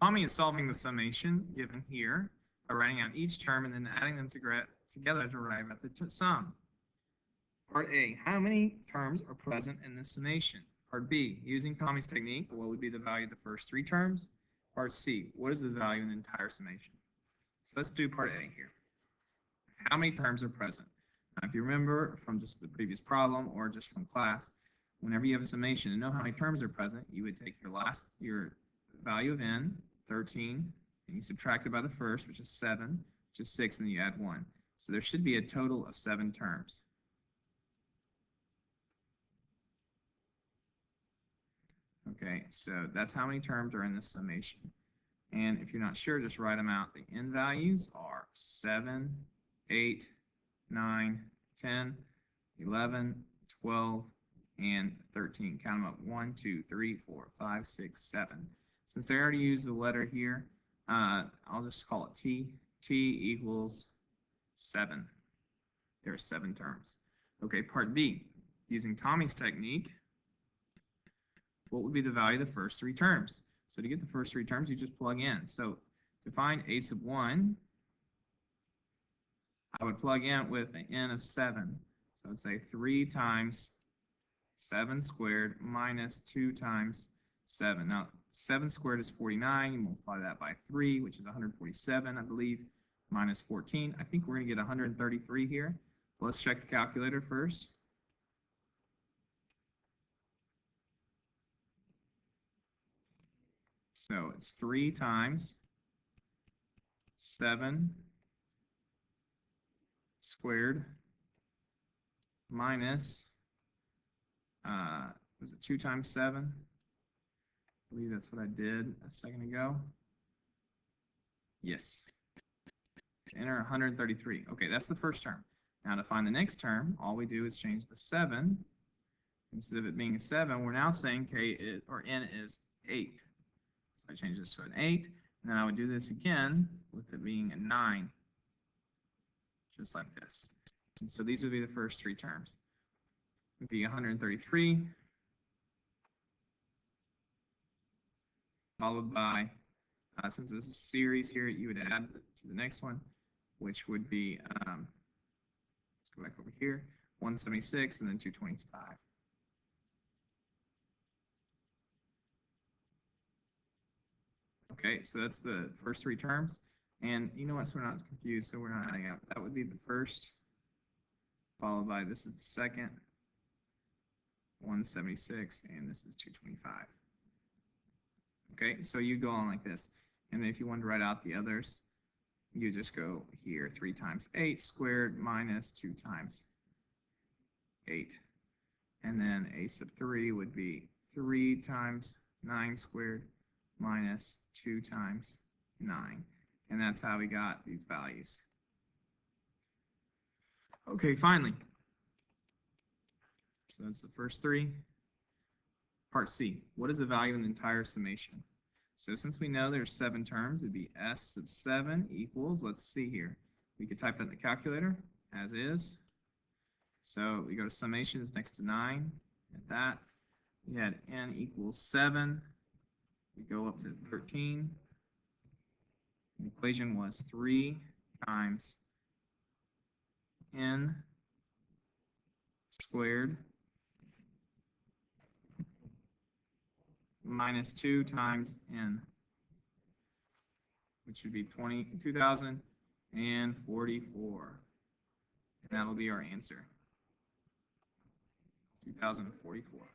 Tommy is solving the summation given here by writing out each term and then adding them together to arrive at the sum. Part A, how many terms are present in this summation? Part B, using Tommy's technique, what would be the value of the first three terms? Part C, what is the value in the entire summation? So let's do part A here. How many terms are present? Now, if you remember from just the previous problem or just from class, whenever you have a summation and know how many terms are present, you would take your value of n, 13, and you subtract it by the first, which is 7, which is 6, and then you add 1. So there should be a total of 7 terms. Okay, so that's how many terms are in this summation. And if you're not sure, just write them out. The n values are 7, 8, 9, 10, 11, 12, and 13. Count them up. 1, 2, 3, 4, 5, 6, 7. Since they already used the letter here, I'll just call it T. T equals 7. There are 7 terms. Okay, part B. Using Tommy's technique, what would be the value of the first 3 terms? So to get the first 3 terms, you just plug in. So to find a sub 1, I would plug in with an n of 7. So I'd say 3 times 7 squared minus 2 times 7. Now, 7 squared is 49. You multiply that by 3, which is 147, I believe, minus 14. I think we're going to get 133 here. Let's check the calculator first. So it's 3 times 7 squared minus, was it 2 times 7? I believe that's what I did a second ago. Yes. Enter 133. Okay, that's the first term. Now to find the next term, all we do is change the 7. Instead of it being a 7, we're now saying n is 8. So I change this to an 8, and then I would do this again with it being a 9, just like this. And so these would be the first 3 terms. It would be 133, followed by, since this is a series here, you would add to the next one, which would be, let's go back over here, 176 and then 225. Okay, so that's the first 3 terms. And you know what, so we're not confused, so we're not adding up. That would be the first, followed by this is the second, 176, and this is 225. Okay, so you go on like this. And then if you want to write out the others, you just go here, 3 times 8 squared minus 2 times 8. And then a sub 3 would be 3 times 9 squared minus 2 times 9. And that's how we got these values. Okay, finally. So that's the first 3. Part C, what is the value in the entire summation? So since we know there's 7 terms, it'd be S sub 7 equals, let's see here. We could type that in the calculator, as is. So we go to summation is next to 9. At that, we had n equals 7. We go up to 13. The equation was 3 times n squared minus 2 times n, which would be 2044. And that'll be our answer, 2044.